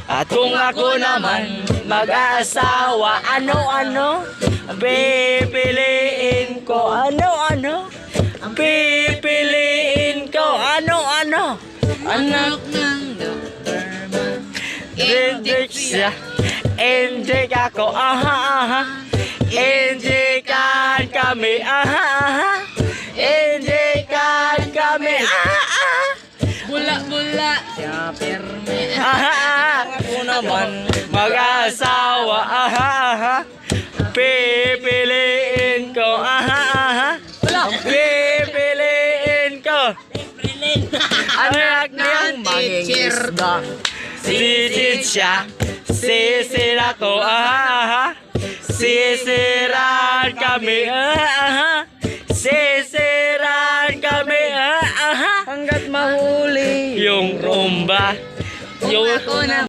At kung ako naman mag-aasawa, ano-ano pipiliin ko? Ano-ano pipiliin ko? Ano-ano? Anak ng Dr. Man. Injik siya, injik ako, aha. Injikan kami, aha. Injikan kami, aha. Bula-bula. Siya perme. Ako naman mag-asawa, aha. Pipiliin ko, aha. Pipiliin ko. Anak ng mangingisda. Sisid siya, sisid ako, aha. Sisiran kami, aha. Sisiran kami, aha. Hanggat mahuli. Yung rumba, Kung ako na